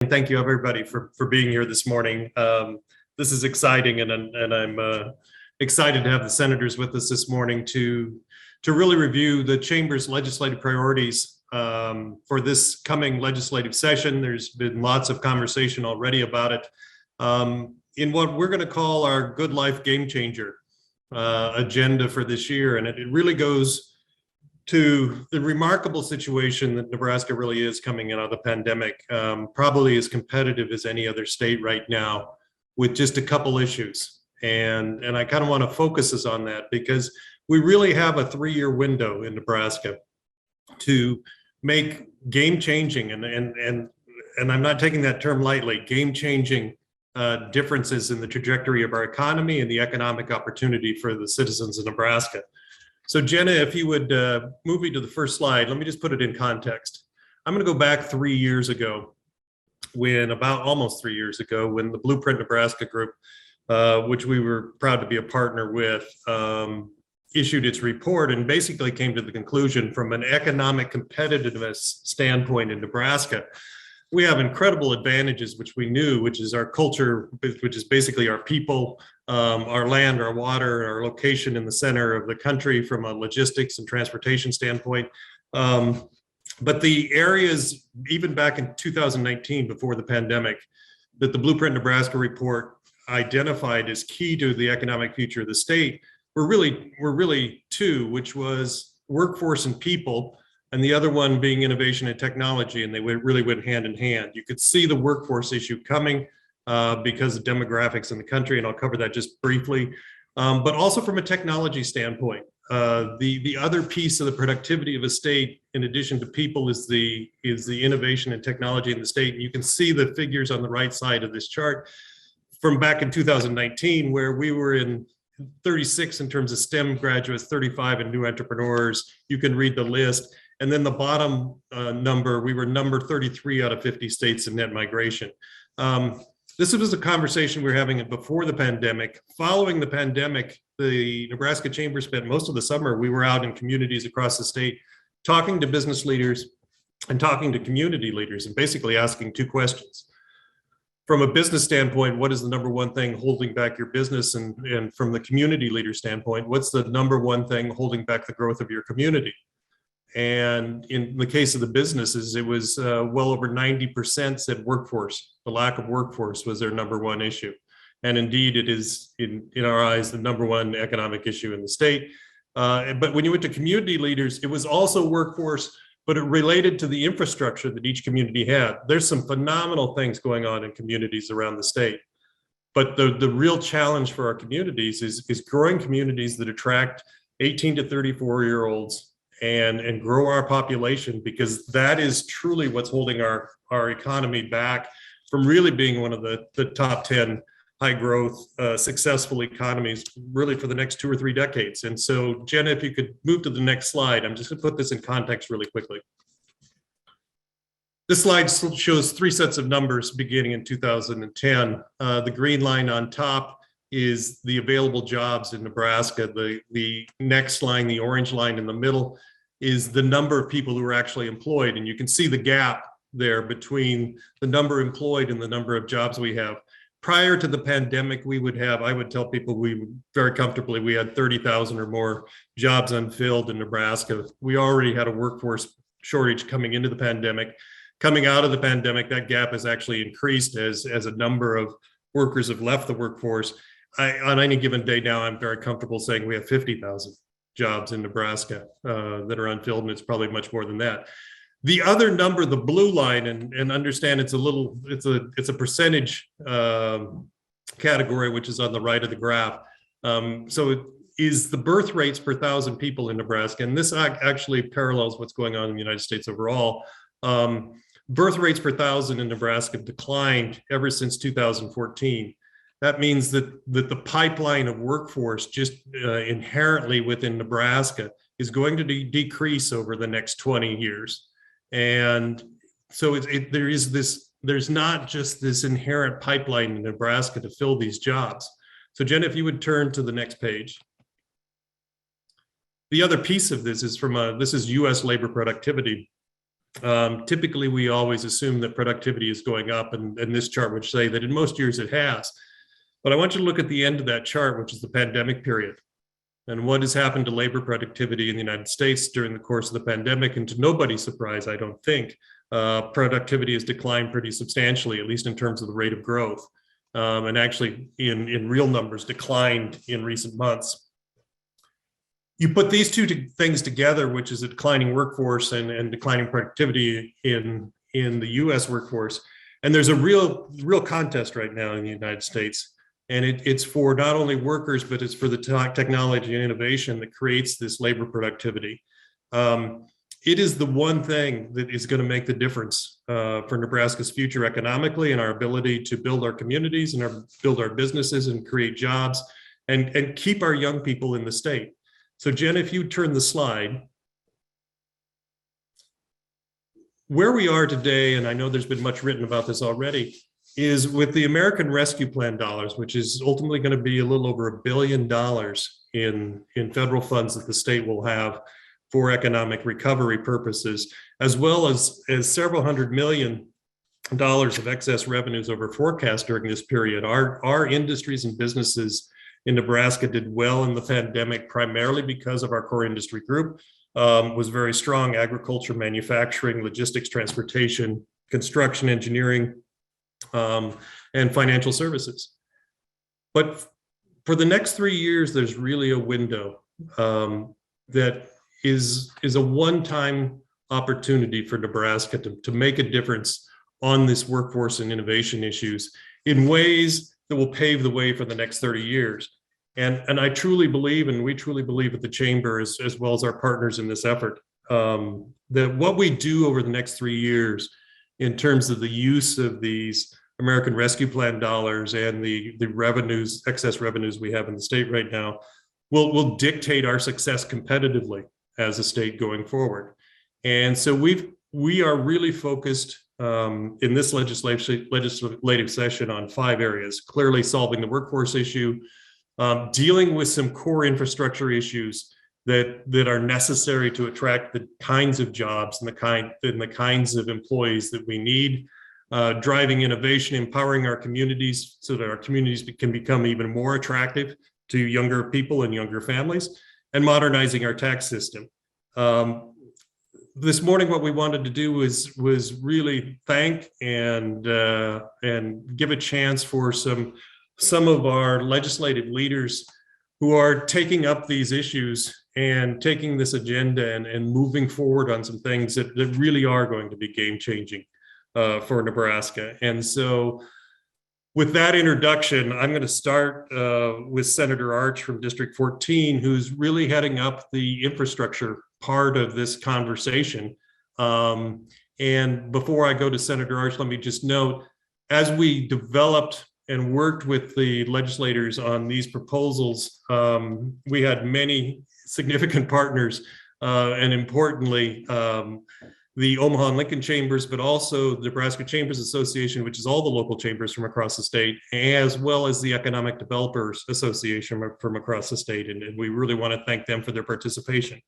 And thank you everybody for being here this morning. This is exciting, and I'm excited to have the senators with us this morning to really review the Chamber's legislative priorities for this coming legislative session. There's been lots of conversation already about it in what we're going to call our Good Life Game Changer agenda for this year, and it really goes to the remarkable situation that Nebraska really is coming out of the pandemic, probably as competitive as any other state right now, with just a couple issues. And I kind of want to focus us on that because we really have a 3-year window in Nebraska to make game-changing, and I'm not taking that term lightly, game-changing differences in the trajectory of our economy and the economic opportunity for the citizens of Nebraska. So Jenna, if you would move me to the first slide, let me just put it in context. I'm going to go back 3 years ago, almost 3 years ago, when the Blueprint Nebraska group, which we were proud to be a partner with, issued its report and basically came to the conclusion from an economic competitiveness standpoint in Nebraska, we have incredible advantages, which we knew, which is our culture, which is basically our people, our land, our water, our location in the center of the country from a logistics and transportation standpoint. But the areas, even back in 2019, before the pandemic, that the Blueprint Nebraska report identified as key to the economic future of the state were really two, which was workforce and people, and the other one being innovation and technology, and they really went hand in hand. You could see the workforce issue coming because of demographics in the country, and I'll cover that just briefly. But also from a technology standpoint, the other piece of the productivity of a state, in addition to people, is the innovation and technology in the state. And you can see the figures on the right side of this chart from back in 2019, where we were in 36 in terms of STEM graduates, 35 in new entrepreneurs. You can read the list. And then the bottom number, we were number 33 out of 50 states in net migration. This was a conversation we were having before the pandemic. Following the pandemic, the Nebraska Chamber spent most of the summer, we were out in communities across the state, talking to business leaders and talking to community leaders, and basically asking two questions. From a business standpoint, what is the number one thing holding back your business? And from the community leader standpoint, what's the number one thing holding back the growth of your community? And in the case of the businesses, it was well over 90% said workforce. The lack of workforce was their number one issue. And indeed, it is, in our eyes, the number one economic issue in the state. But when you went to community leaders, it was also workforce, but it related to the infrastructure that each community had. There's some phenomenal things going on in communities around the state. But the real challenge for our communities is growing communities that attract 18 to 34-year-olds and grow our population, because that is truly what's holding our economy back from really being one of the top 10 high growth, successful economies really for the next 2 or 3 decades. And so, Jenna, if you could move to the next slide, I'm just gonna put this in context really quickly. This slide shows 3 sets of numbers beginning in 2010. The green line on top is the available jobs in Nebraska. The next line, the orange line in the middle, is the number of people who are actually employed. And you can see the gap there between the number employed and the number of jobs we have. Prior to the pandemic, I would tell people we very comfortably, we had 30,000 or more jobs unfilled in Nebraska. We already had a workforce shortage coming into the pandemic. Coming out of the pandemic, that gap has actually increased as a number of workers have left the workforce. On any given day now, I'm very comfortable saying we have 50,000 jobs in Nebraska that are unfilled, and it's probably much more than that. The other number, the blue line, and understand it's a percentage category, which is on the right of the graph. So it is the birth rates per 1,000 people in Nebraska, and this actually parallels what's going on in the United States overall. Birth rates per 1,000 in Nebraska have declined ever since 2014. That means that the pipeline of workforce just inherently within Nebraska is going to decrease over the next 20 years. And so there's not just this inherent pipeline in Nebraska to fill these jobs. So Jen, if you would turn to the next page. The other piece of this is this is US labor productivity. Typically, we always assume that productivity is going up, and this chart would say that in most years it has. But I want you to look at the end of that chart, which is the pandemic period, and what has happened to labor productivity in the United States during the course of the pandemic. And to nobody's surprise, I don't think, productivity has declined pretty substantially, at least in terms of the rate of growth, and actually in real numbers declined in recent months. You put these two things together, which is a declining workforce and declining productivity in the U.S. workforce, and there's a real contest right now in the United States, and it's for not only workers, but it's for the technology and innovation that creates this labor productivity. It is the one thing that is going to make the difference for Nebraska's future economically, and our ability to build our communities and build our businesses and create jobs and keep our young people in the state. So Jen, if you turn the slide, where we are today, and I know there's been much written about this already, is with the American Rescue Plan dollars, which is ultimately going to be a little over $1 billion in federal funds that the state will have for economic recovery purposes, as well as several $100 million of excess revenues over forecast during this period. Our industries and businesses in Nebraska did well in the pandemic, primarily because of our core industry group was very strong: agriculture, manufacturing, logistics, transportation, construction, engineering, and financial services. But for the next 3 years, there's really a window that is a one-time opportunity for Nebraska to make a difference on this workforce and innovation issues in ways that will pave the way for the next 30 years. And I truly believe, and we truly believe at the Chamber, as well as our partners in this effort, that what we do over the next 3 years in terms of the use of these American Rescue Plan dollars and the revenues, excess revenues we have in the state right now, will dictate our success competitively as a state going forward. And so we are really focused in this legislative session on 5 areas: clearly solving the workforce issue, dealing with some core infrastructure issues that are necessary to attract the kinds of jobs and the kinds of employees that we need, driving innovation, empowering our communities so that our communities can become even more attractive to younger people and younger families, and modernizing our tax system. This morning, what we wanted to do was really thank and give a chance for some of our legislative leaders who are taking up these issues and taking this agenda and moving forward on some things that really are going to be game-changing for Nebraska. And so with that introduction, I'm going to start with Senator Arch from District 14, who's really heading up the infrastructure part of this conversation. And before I go to Senator Arch, let me just note, as we developed and worked with the legislators on these proposals, we had many significant partners, and importantly, the Omaha and Lincoln chambers, but also the Nebraska Chambers Association, which is all the local chambers from across the state, as well as the Economic Developers Association from across the state. And we really want to thank them for their participation.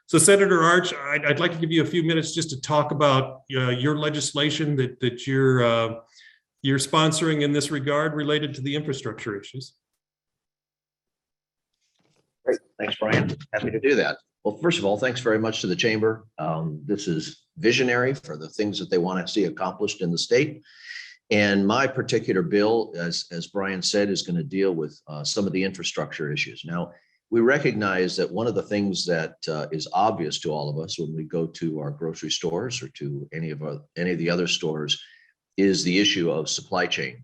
So Senator Arch, I'd like to give you a few minutes just to talk about your legislation that you're sponsoring in this regard related to the infrastructure issues. Great, thanks, Brian. Happy to do that. Well, first of all, thanks very much to the Chamber. This is visionary for the things that they want to see accomplished in the state. And my particular bill, as Brian said, is going to deal with some of the infrastructure issues. Now, we recognize that one of the things that is obvious to all of us when we go to our grocery stores or to any of the other stores is the issue of supply chain.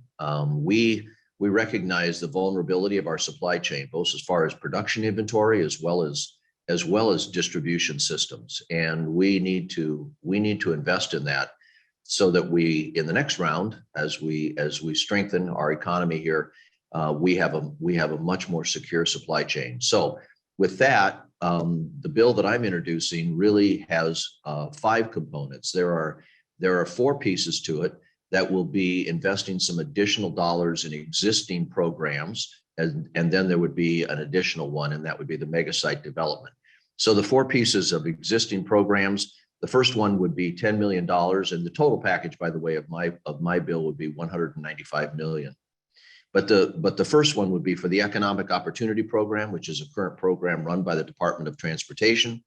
We recognize the vulnerability of our supply chain, both as far as production inventory as well as distribution systems, and we need to invest in that so that we, in the next round, as we strengthen our economy here, we have a much more secure supply chain. So with that, the bill that I'm introducing really has 5 components. There are 4 pieces to it that will be investing some additional dollars in existing programs, and then there would be an additional one, and that would be the mega site development. So the 4 pieces of existing programs, The first one would be $10 million, and the total package, by the way, of my bill would be $195 million. But the first one would be for the Economic Opportunity Program, which is a current program run by the Department of Transportation.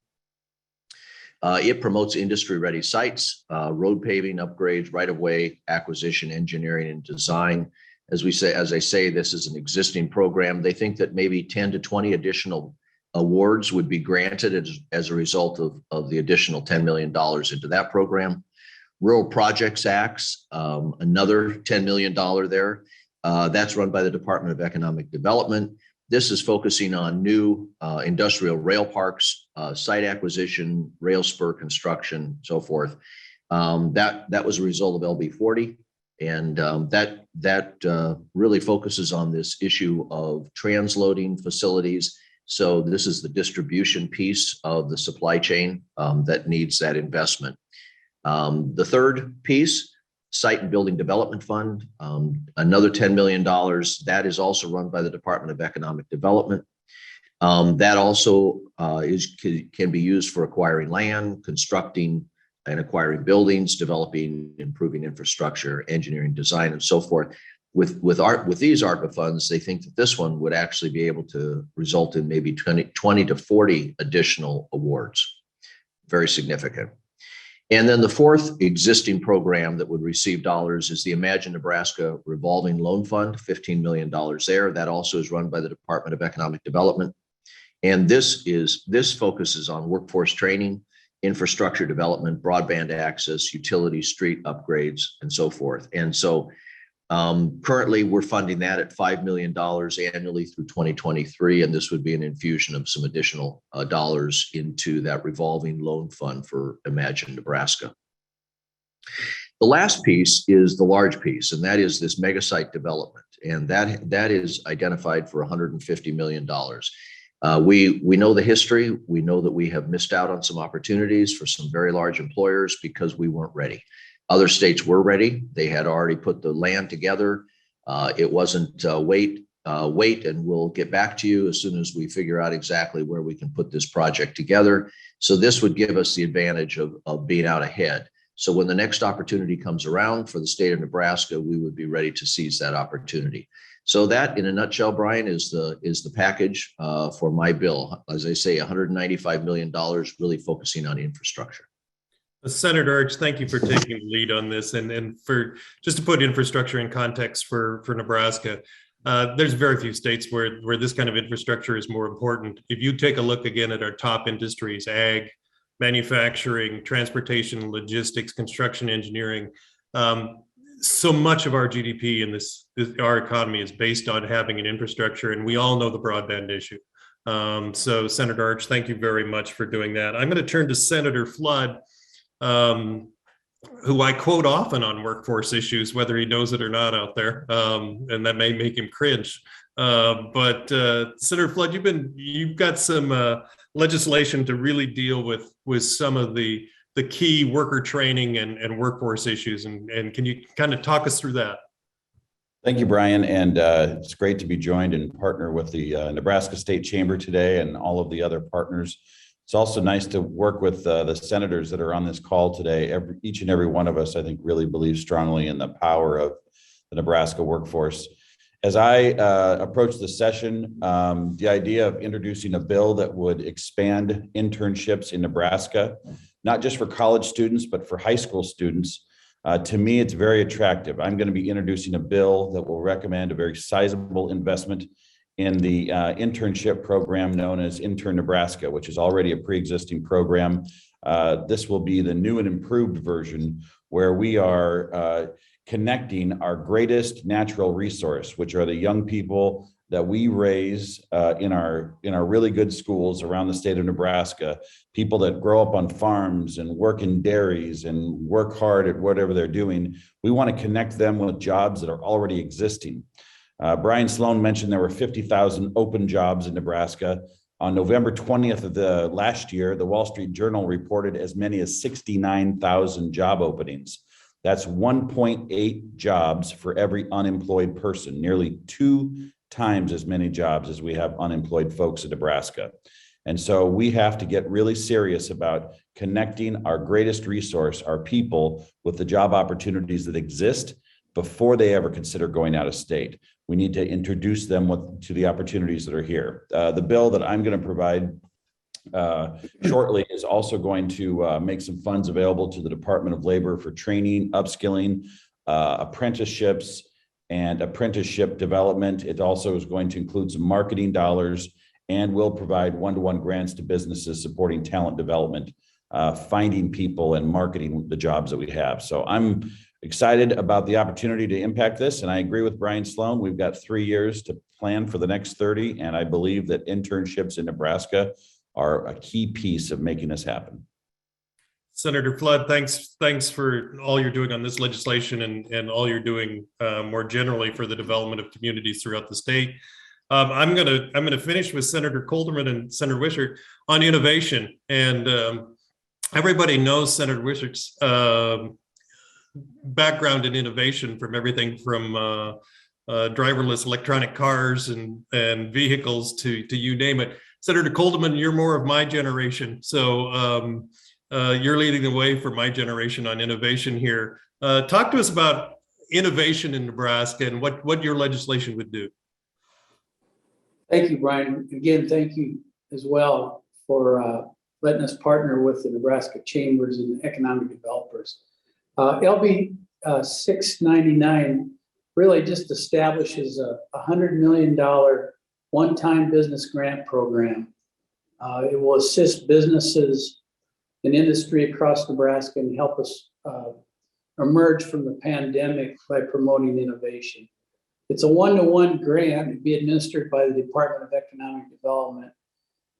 It promotes industry-ready sites, road paving, upgrades, right-of-way acquisition, engineering, and design. As I say, this is an existing program. They think that maybe 10 to 20 additional awards would be granted as a result of the additional $10 million into that program. Rural Projects Acts, another $10 million there. That's run by the Department of Economic Development. This is focusing on new industrial rail parks, site acquisition, rail spur construction, so forth. That was a result of LB 40, and that really focuses on this issue of transloading facilities. So this is the distribution piece of the supply chain that needs that investment. The third piece, Site and Building Development Fund, another $10 million. That is also run by the Department of Economic Development. That also can be used for acquiring land, constructing and acquiring buildings, developing, improving infrastructure, engineering, design, and so forth. With these ARPA funds, they think that this one would actually be able to result in maybe 20 to 40 additional awards. Very significant. And then the fourth existing program that would receive dollars is the Imagine Nebraska Revolving Loan Fund, $15 million there. That also is run by the Department of Economic Development. And this focuses on workforce training, infrastructure development, broadband access, utility street upgrades, and so forth. And so currently we're funding that at $5 million annually through 2023. And this would be an infusion of some additional dollars into that revolving loan fund for Imagine Nebraska. The last piece is the large piece, and that is this mega site development. And that is identified for $150 million. We know the history. We know that we have missed out on some opportunities for some very large employers because we weren't ready. Other states were ready. They had already put the land together. It wasn't wait, and we'll get back to you as soon as we figure out exactly where we can put this project together. So this would give us the advantage of being out ahead. So when the next opportunity comes around for the state of Nebraska, we would be ready to seize that opportunity. So that, in a nutshell, Brian, is the package for my bill. As I say, $195 million, really focusing on infrastructure. Senator Arch, thank you for taking the lead on this, and for just to put infrastructure in context for Nebraska. There's very few states where this kind of infrastructure is more important. If you take a look again at our top industries, ag, manufacturing, transportation, logistics, construction, engineering, so much of our GDP in our economy is based on having an infrastructure, and we all know the broadband issue. So Senator Arch, thank you very much for doing that. I'm going to turn to Senator Flood, who I quote often on workforce issues, whether he knows it or not out there, and that may make him cringe. But Senator Flood, you've got some legislation to really deal with some of the key worker training and workforce issues, and can you kind of talk us through that? Thank you, Brian, and it's great to be joined and partner with the Nebraska State Chamber today and all of the other partners. It's also nice to work with the senators that are on this call today. Each and every one of us, I think, really believes strongly in the power of the Nebraska workforce. As I approach the session, the idea of introducing a bill that would expand internships in Nebraska, not just for college students, but for high school students, to me, it's very attractive. I'm going to be introducing a bill that will recommend a very sizable investment in the internship program known as Intern Nebraska, which is already a pre-existing program. This will be the new and improved version where we are connecting our greatest natural resource, which are the young people that we raise in our really good schools around the state of Nebraska, people that grow up on farms and work in dairies and work hard at whatever they're doing. We want to connect them with jobs that are already existing. Brian Sloan mentioned there were 50,000 open jobs in Nebraska. On November 20th of the last year, the Wall Street Journal reported as many as 69,000 job openings. That's 1.8 jobs for every unemployed person, nearly 2 times as many jobs as we have unemployed folks in Nebraska. And so we have to get really serious about connecting our greatest resource, our people, with the job opportunities that exist before they ever consider going out of state. We need to introduce them to the opportunities that are here. The bill that I'm going to provide shortly is also going to make some funds available to the Department of Labor for training, upskilling, apprenticeships, and apprenticeship development. It also is going to include some marketing dollars and will provide one-to-one grants to businesses supporting talent development, finding people and marketing the jobs that we have. So I'm excited about the opportunity to impact this. And I agree with Brian Sloan. We've got 3 years to plan for the next 30. And I believe that internships in Nebraska are a key piece of making this happen. Senator Flood, thanks for all you're doing on this legislation and all you're doing more generally for the development of communities throughout the state. I'm gonna finish with Senator Colterman and Senator Wishart on innovation. And everybody knows Senator Wishart's background in innovation, from everything from driverless electronic cars and vehicles to you name it. Senator Colterman, you're more of my generation, so you're leading the way for my generation on innovation here. Talk to us about innovation in Nebraska and what your legislation would do. Thank you, Brian. Again, thank you as well for letting us partner with the Nebraska Chambers and economic developers. LB 699 really just establishes a $100 million one-time business grant program. It will assist businesses and industry across Nebraska and help us emerge from the pandemic by promoting innovation. It's a one-to-one grant to be administered by the Department of Economic Development.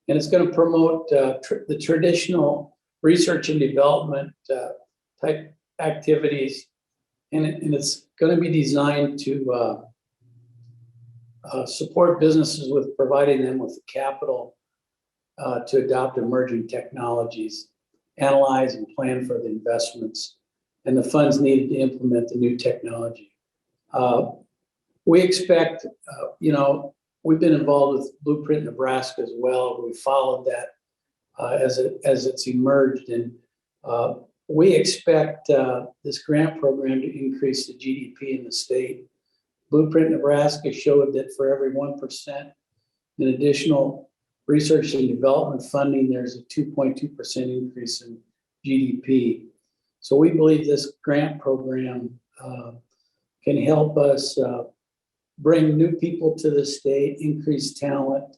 And it's going to promote the traditional research and development type activities. And it's going to be designed to support businesses with providing them with the capital to adopt emerging technologies, analyze and plan for the investments, and the funds needed to implement the new technology. We expect, we've been involved with Blueprint Nebraska as well. We followed that as it's emerged, and we expect this grant program to increase the GDP in the state. Blueprint Nebraska showed that for every 1% in additional research and development funding, there's a 2.2% increase in GDP. So we believe this grant program can help us bring new people to the state, increase talent,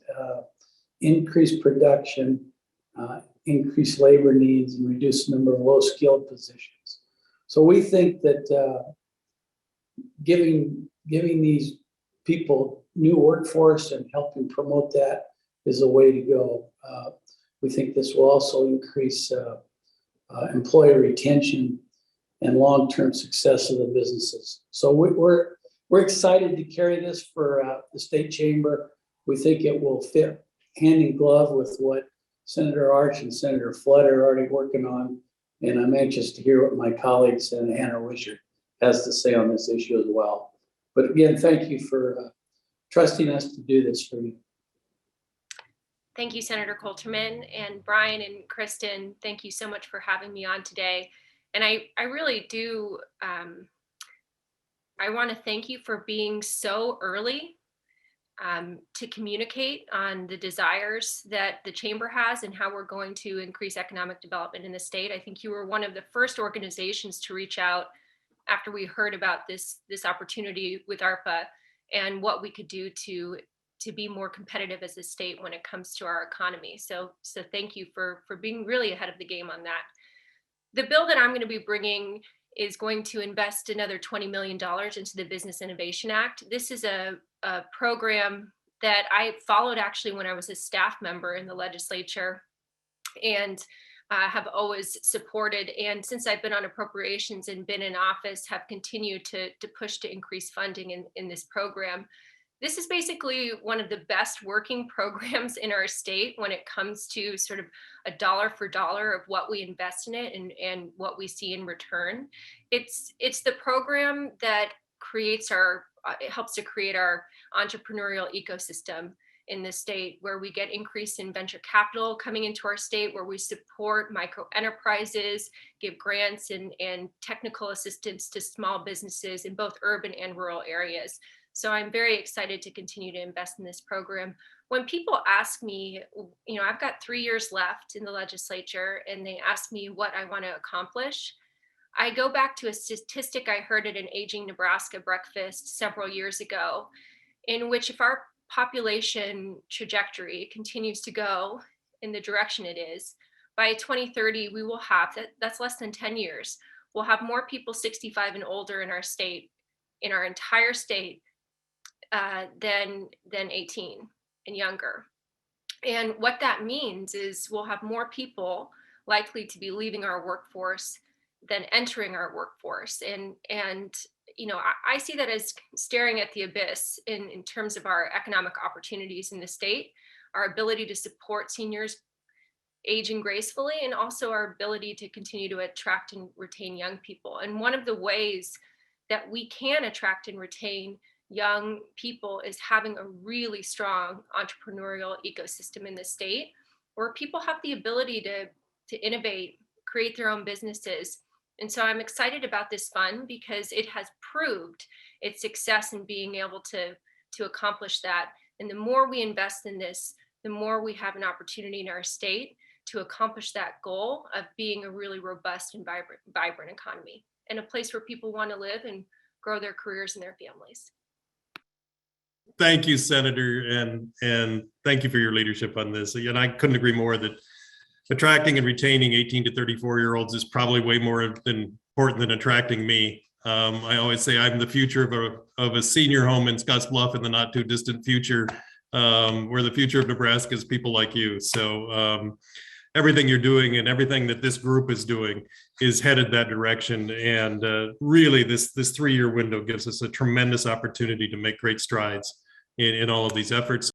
increase production, increase labor needs, and reduce the number of low-skilled positions. So we think that giving these people new workforce and helping promote that is a way to go. We think this will also increase employee retention and long-term success of the businesses. So we're excited to carry this for the state chamber. We think it will fit hand in glove with what Senator Arch and Senator Flood are already working on. And I'm anxious to hear what my colleague, Senator Hannah Wishart, has to say on this issue as well. But again, thank you for trusting us to do this for you. Thank you, Senator Colterman, and Brian and Kristen. Thank you so much for having me on today. And I really do, I want to thank you for being so early to communicate on the desires that the chamber has and how we're going to increase economic development in the state. I think you were one of the first organizations to reach out after we heard about this opportunity with ARPA and what we could do to be more competitive as a state when it comes to our economy. So thank you for being really ahead of the game on that. The bill that I'm going to be bringing is going to invest another $20 million into the Business Innovation Act. This is a program that I followed actually when I was a staff member in the legislature and have always supported. And since I've been on appropriations and been in office, have continued to push to increase funding in this program. This is basically one of the best working programs in our state when it comes to sort of a dollar for dollar of what we invest in it and what we see in return. It's the program that creates it helps to create our entrepreneurial ecosystem. in the state, where we get increase in venture capital coming into our state, where we support micro enterprises, give grants and technical assistance to small businesses in both urban and rural areas. So I'm very excited to continue to invest in this program. When people ask me, I've got 3 years left in the legislature, and they ask me what I want to accomplish, I go back to a statistic I heard at an Aging Nebraska breakfast several years ago, in which if our population trajectory continues to go in the direction it is, by 2030, we will have, that's less than 10 years, we'll have more people 65 and older in our state, in our entire state, than 18 and younger. And what that means is we'll have more people likely to be leaving our workforce than entering our workforce. And I see that as staring at the abyss in terms of our economic opportunities in the state, our ability to support seniors aging gracefully, and also our ability to continue to attract and retain young people. And one of the ways that we can attract and retain young people is having a really strong entrepreneurial ecosystem in the state, where people have the ability to innovate, create their own businesses. And so I'm excited about this fund because it has proved its success in being able to accomplish that. And the more we invest in this, the more we have an opportunity in our state to accomplish that goal of being a really robust and vibrant economy, and a place where people want to live and grow their careers and their families. Thank you, Senator, and thank you for your leadership on this. And I couldn't agree more that attracting and retaining 18 to 34-year-olds is probably way more important than attracting me. I always say I'm the future of a senior home in Scottsbluff in the not too distant future, where the future of Nebraska is people like you. So everything you're doing and everything that this group is doing is headed that direction. And really, this 3-year window gives us a tremendous opportunity to make great strides in all of these efforts.